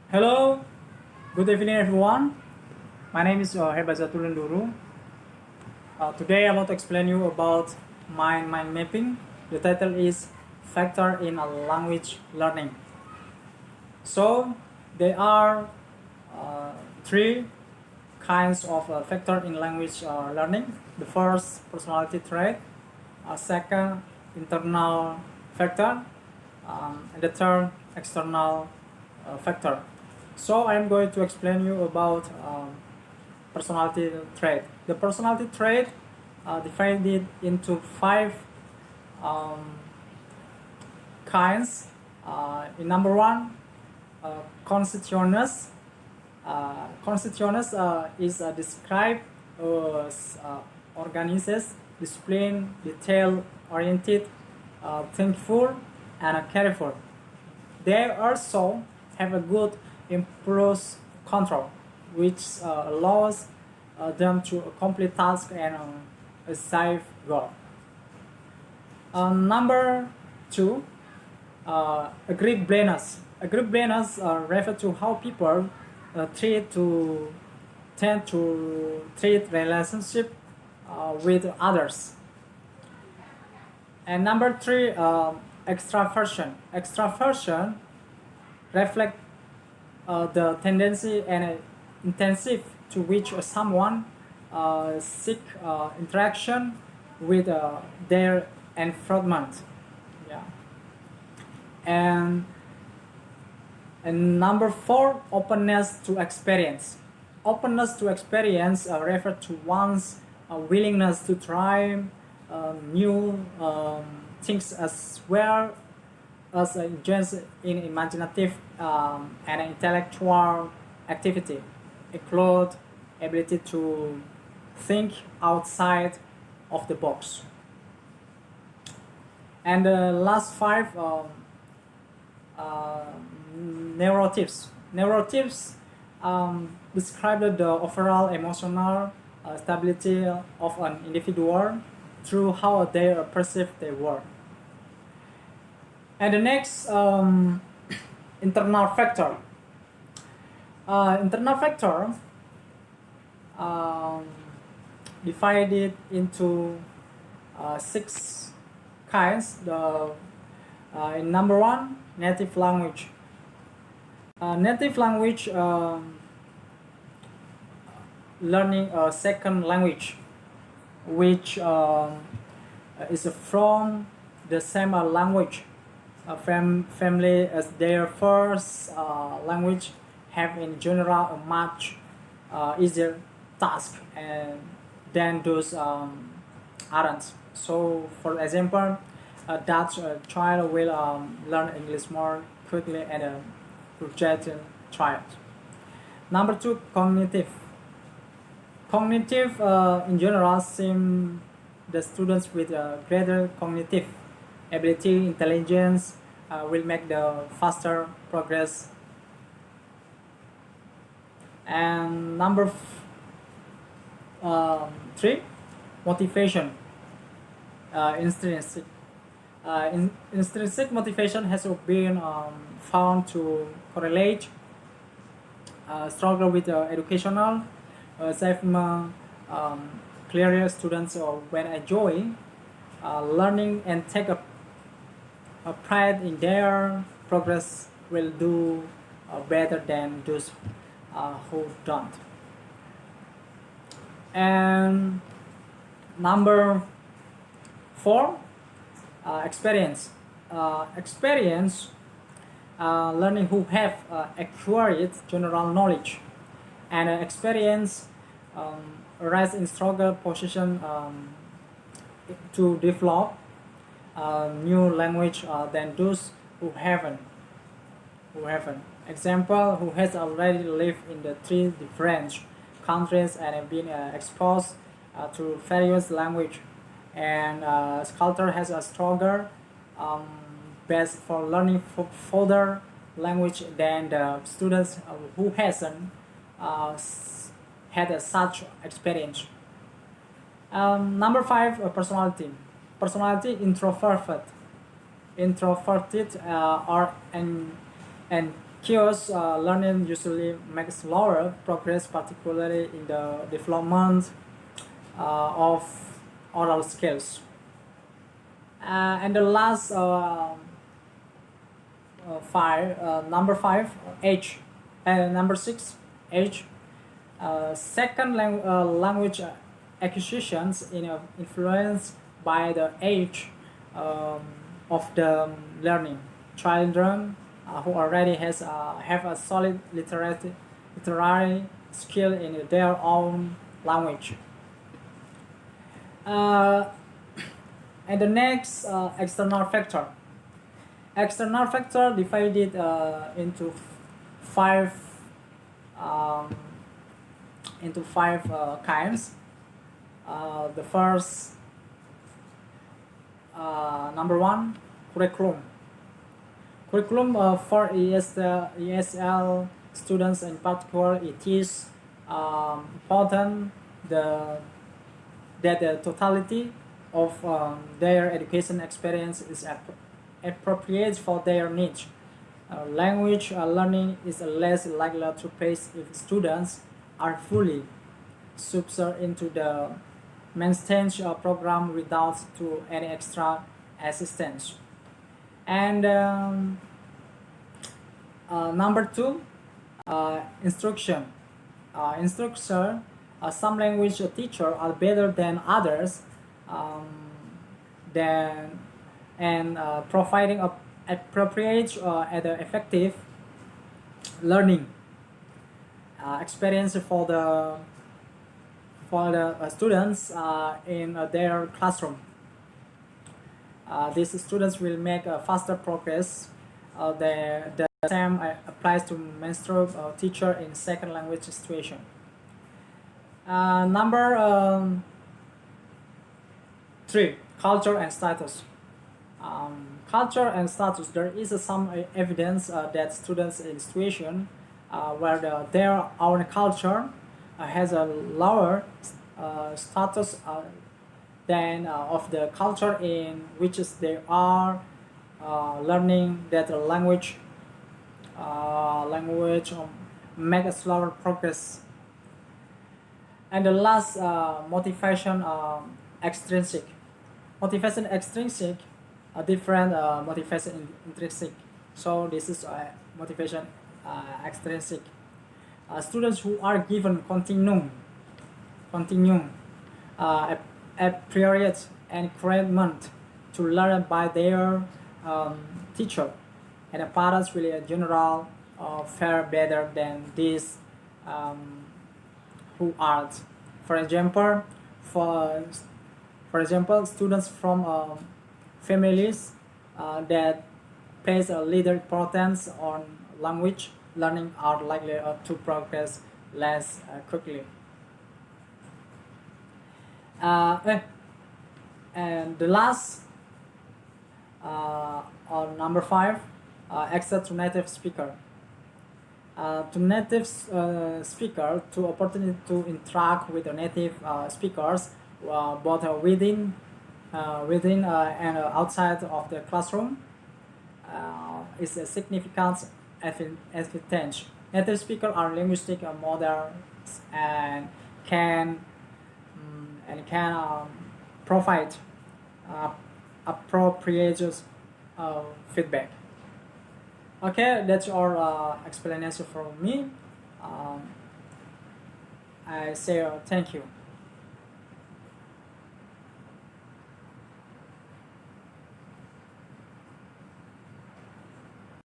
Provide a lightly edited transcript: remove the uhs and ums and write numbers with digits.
Hello, good evening everyone. My name is Herbazatul Nduru. Today I want to explain you about mind mapping. The title is Factor in a Language Learning. So there are uh, three kinds of factor in language learning. The first, personality trait. Second, internal factor. And the third, external factor. So I am going to explain you about personality trait. The personality trait divided into five um, kinds. In number one, conscientious. Conscientious is described as organizes, disciplined, detail-oriented, thankful, and careful. They also have a good impulse control, which allows them to complete tasks and achieve goal. Number two, agreeableness. Agreeableness refer to how people treat to tend to treat relationship with others. And number three, extraversion. Extraversion reflect the tendency and intensive to which someone seek interaction with their environment. Yeah. And and number four, openness to experience. Openness to experience refer to one's willingness to try new things as well as engage in imaginative and intellectual activity, include ability to think outside of the box. And the last five, uh, neurotypes. Neurotypes describe the overall emotional stability of an individual through how they perceive their world. And the next, internal factor. Internal factor um, divided into six kinds. In number one, native language. Native language learning a second language, which is from the same language family as their first language, have in general a much easier task and than those aren't. So, for example, a Dutch child will learn English more quickly than a Croatian child. Number two, cognitive. Cognitive in general seem the students with greater cognitive ability, intelligence will make the faster progress. And number three, motivation. Intrinsic. Intrinsic motivation has been found to correlate struggle with educational achievement. Clearly, students when enjoy learning and take a pride in their progress will do better than those who don't. And number four, experience. Experience learning who have acquired general knowledge and experience rise in stronger position to develop new language than those who haven't. Example, who has already lived in the three different countries and have been exposed to various language, and sculptor has a stronger base for learning further language than the students who hasn't had such experience. Number five, personality. Personality introverted. Introverted are and Kiosk learning usually makes slower progress, particularly in the development of oral skills. And the last number five, age, and number six, age. Language acquisitions influenced by the age um, of the learning. Children who already have a solid literary skill in their own language. Uh, and the next external factor. External factor divided into five um, kinds. The first, number one, curriculum. Curriculum for ESL students in particular, it is important that the totality of their education experience is appropriate for their needs. Language learning is less likely to pace if students are fully submerged into the mainstream program without to any extra assistance. And number two, instruction. Some language teachers are better than others, um, than and providing appropriate and effective learning experience for the students in their classroom. These students will make faster progress. The same applies to mentor teacher in second language situation. Number three, culture and status. Culture and status. There is some evidence that students in situation where their own culture has a lower status than of the culture in which they are learning that language make a slower progress. And the last, motivation extrinsic. Motivation extrinsic, a different motivation intrinsic. So this is motivation extrinsic. Students who are given continuum, a period encouragement to learn by their teacher, and the parents will in general fare better than these who aren't. For example, students from families that place a little importance on language learning are likely to progress less quickly. And the last, on number five, access to native speaker. To native speaker, to opportunity to interact with the native speakers, both within and outside of the classroom, is a significant advantage. Native speakers are linguistic models and can provide appropriate feedback. Okay, that's all explanation from me. I say thank you.